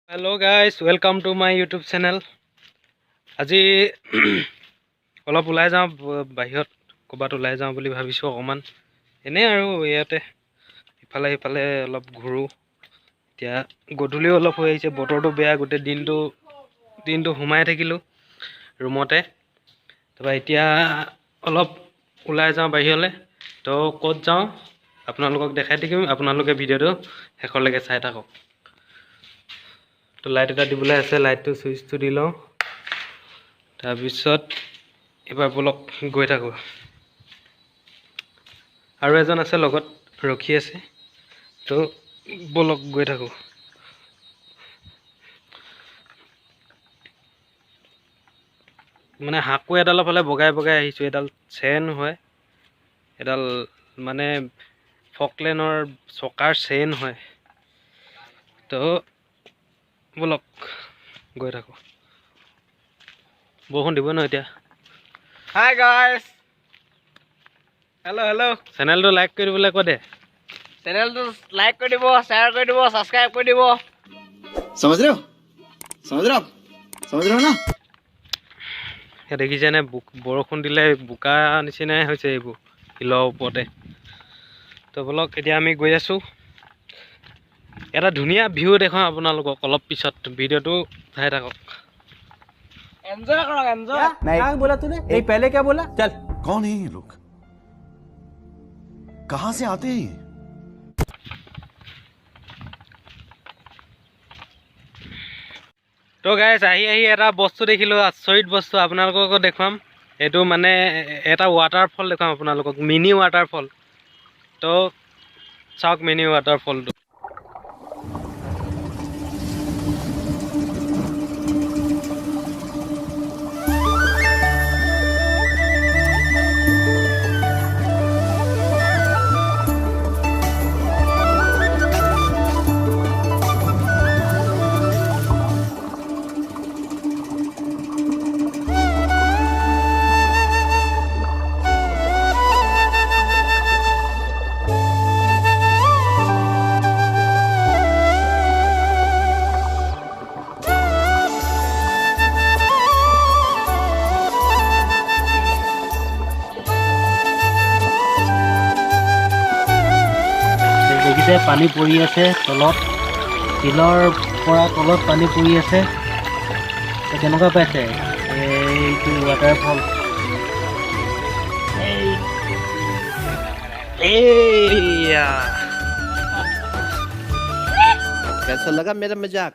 Hello guys welcome to my YouTube channel. আজি অলপ ওলাই যাওঁ বাহিৰত ক'বাত ওলাই যাওঁ বুলি ভাবিছোঁ অকমান এনে আৰু ইয়াতে ইফালে ইফালে অলপ ঘূৰো। এতিয়া গধূলি অলপ হৈ আহিছে, বতৰটো বেয়া, গোটেই দিনটো সোমাই থাকিলোঁ ৰুমতে। তাৰপৰা এতিয়া অলপ ওলাই যাওঁ বাহিৰলৈ। তো ক'ত যাওঁ আপোনালোকক দেখাই থাকিম, আপোনালোকে ভিডিঅ'টো শেষলৈকে চাই থাকক। তো লাইট এটা দিবলৈ আছে, লাইটটো চুইচটো দি লওঁ, তাৰপিছত এবাৰ বলক গৈ থাকোঁ। আৰু এজন আছে লগত ৰখি আছে, তো বলক গৈ থাকোঁ। মানে হাকু এডালৰ ফালে বগাই বগাই আহিছোঁ। এডাল চেইন হয়, এডাল মানে ফকলেনৰ চকাৰ চেইন হয়। তো বলক গৈ থাকোঁ। বৰষুণ দিব ন এতিয়া। Hi guys, hello hello. চেনেলটো লাইক কৰি দিবলৈ কৈ দে। चैनल तो लाइक कर दिबो, शेयर कर दिबो, सब्सक्राइब कर दिबो। समझ रहे हो समझ रहे हो ना। দেখিছেনে বৰষুণ দিলে বোকা নিচিনাই হৈছে এইবোৰ শিলৰ ওপৰতে। তো বলক এতিয়া আমি গৈ আছোঁ। এটা ধুনীয়া ভিউ দেখাওঁ আপোনালোকক অলপ পিছত, ভিডিঅ'টো চাই থাকক। एंजॉय करो एंजॉय। क्या बोला तूने? नहीं पहले क्या बोला? चल। कौन है ये लोग, कहां से आते हैं ये? তো গাইছ আহি এটা বস্তু দেখিলোঁ, আচৰিত বস্তু আপোনালোককো দেখুৱাম। এইটো মানে এটা ৱাটাৰফল দেখুৱাম আপোনালোকক, মিনি ৱাটাৰফল। তো চাওক মিনি ৱাটাৰফলটো। দেখিছে পানী পৰি আছে তলত, শিলৰ পৰা তলত পানী পৰি আছে। কেনেকুৱা পাইছে এইটো ৱাটাৰফল? এইয়া कैसा लगा मेरा मजाक?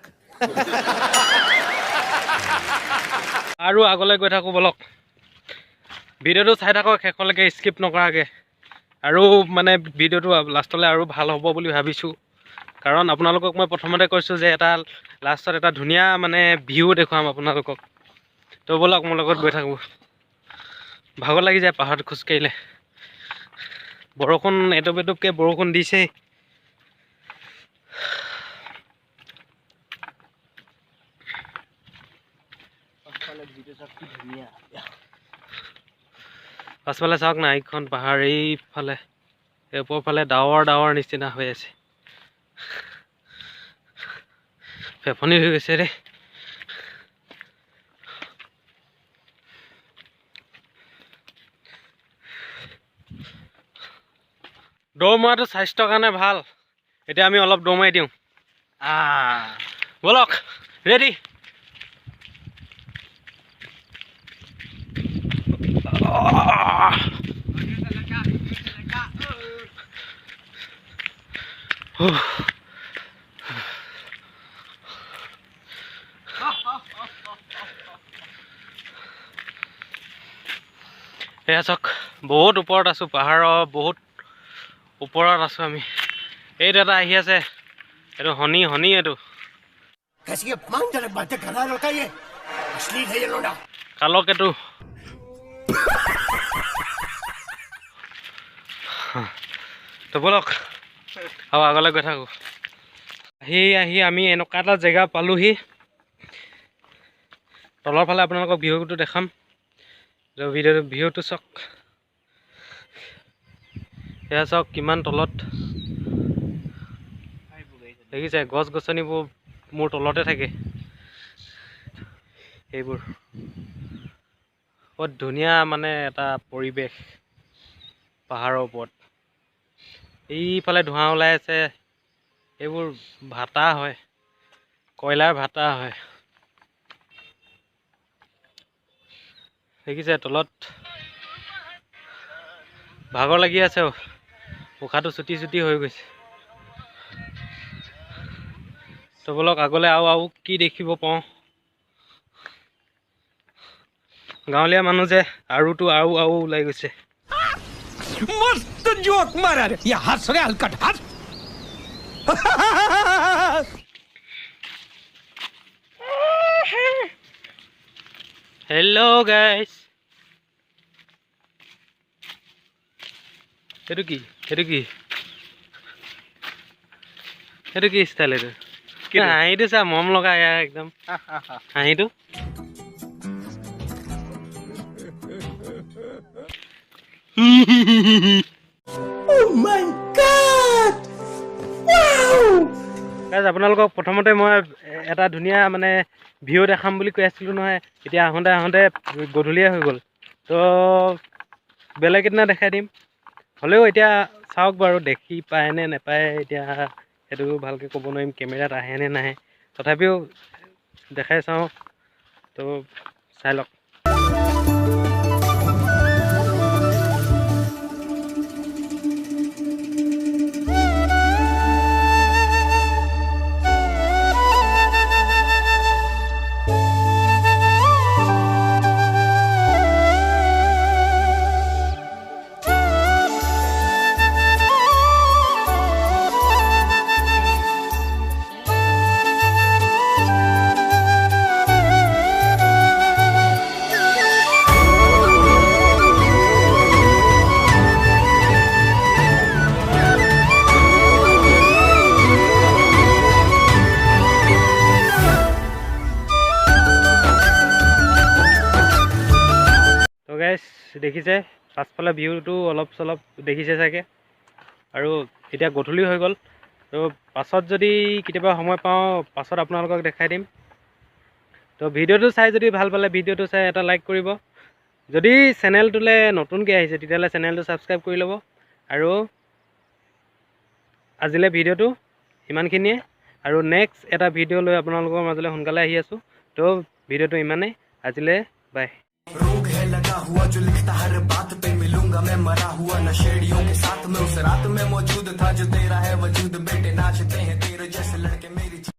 আৰু আগলৈ গৈ থাকোঁ বলক। ভিডিঅ'টো চাই থাকক শেষলৈকে, স্কিপ নকৰাকৈ। আৰু মানে ভিডিঅ'টো লাষ্টলৈ আৰু ভাল হ'ব বুলি ভাবিছোঁ, কাৰণ আপোনালোকক মই প্ৰথমতে কৈছোঁ যে এটা লাষ্টত এটা ধুনীয়া মানে ভিউ দেখুৱাম আপোনালোকক। তো বলক মোৰ লগত গৈ থাকোঁ। ভাগৰ লাগি যায় পাহাৰত খোজকাঢ়িলে। বৰষুণ এটুপ এটুপকৈ বৰষুণ দিছেই। পাছফালে চাওক না, এইখন পাহাৰ, এইফালে এই ওপৰফালে ডাৱৰ নিচিনা হৈ আছে। ফেফনি হৈ গৈছে দেই। দৌৰ মৰাটো স্বাস্থ্যৰ কাৰণে ভাল। এতিয়া আমি অলপ দৌৰ মাৰি দিওঁ। বলক ৰেডি। এয়া চাওক, বহুত ওপৰত আছোঁ, পাহাৰৰ বহুত ওপৰত আছোঁ আমি। এইটো এটা আহি আছে, এইটো হনি এইটো কালক এইটো। তো বলক আৰু আগলৈ গৈ থাকোঁ। আহি আমি এনেকুৱা এটা জেগা পালোহি। তলৰ ফালে আপোনালোকক ভিউটো দেখাম। ভিউটো চাওক, এয়া চাওক কিমান তলত দেখিছে গছ গছনিবোৰ মোৰ তলতে থাকে এইবোৰ বহুত ধুনীয়া মানে এটা পৰিৱেশ পাহাৰৰ ওপৰত এইফালে ধোঁৱা ওলাই আছে এইবোৰ ভাটা হয় কয়লাৰ ভাটা হয় দেখিছে তলত ভাগৰ লাগি আছে উশাহটো চুটি চুটি হৈ গৈছে তো বলক আগলৈ আৰু কি দেখিব পাওঁ গাঁৱলীয়া মানুহ যে আৰুতো আৰু ওলাই গৈছে मस्त जोक मारा रे ये हंस रे हलकट हंस हेलो गाइस এইটো কি ষ্টাইল এইটো হাঁহিটো চা মম লগা ইয়াৰ একদম হাঁহিটো আপোনালোকক প্ৰথমতে মই এটা ধুনীয়া মানে ভিউ দেখাম বুলি কৈ আছিলোঁ নহয় এতিয়া আহোঁতে গধূলিয়ে হৈ গ'ল তো বেলেগ এদিনা দেখাই দিম হ'লেও এতিয়া চাওক বাৰু দেখি পায়নে নেপায় এতিয়া সেইটো ভালকৈ ক'ব নোৱাৰিম কেমেৰাত আহেনে নাহে তথাপিও দেখাই চাওঁ তো চাই লওক তো গাইছ দেখিছে পাছফালে ভিউটো অলপ চলপ দেখিছে চাগে আৰু এতিয়া গধূলি হৈ গ'ল তো পাছত যদি কেতিয়াবা সময় পাওঁ পাছত আপোনালোকক দেখাই দিম তো ভিডিঅ'টো চাই যদি ভাল পালে ভিডিঅ'টো চাই এটা লাইক কৰিব যদি চেনেলটোলৈ নতুনকৈ আহিছে তেতিয়াহ'লে চেনেলটো ছাবস্ক্ৰাইব কৰি ল'ব আৰু আজিলৈ ভিডিঅ'টো ইমানখিনিয়ে আৰু নেক্সট এটা ভিডিঅ' লৈ আপোনালোকৰ মাজলৈ সোনকালে আহি আছোঁ তো ভিডিঅ'টো ইমানেই আজিলৈ বাই रोग है लगा हुआ जो लिखता हर बात पे मिलूंगा मैं मरा हुआ नशेड़ियों के साथ में उस रात में मौजूद था जो तेरा है वजूद बेटे नाचते हैं तेरे जैसे लड़के मेरी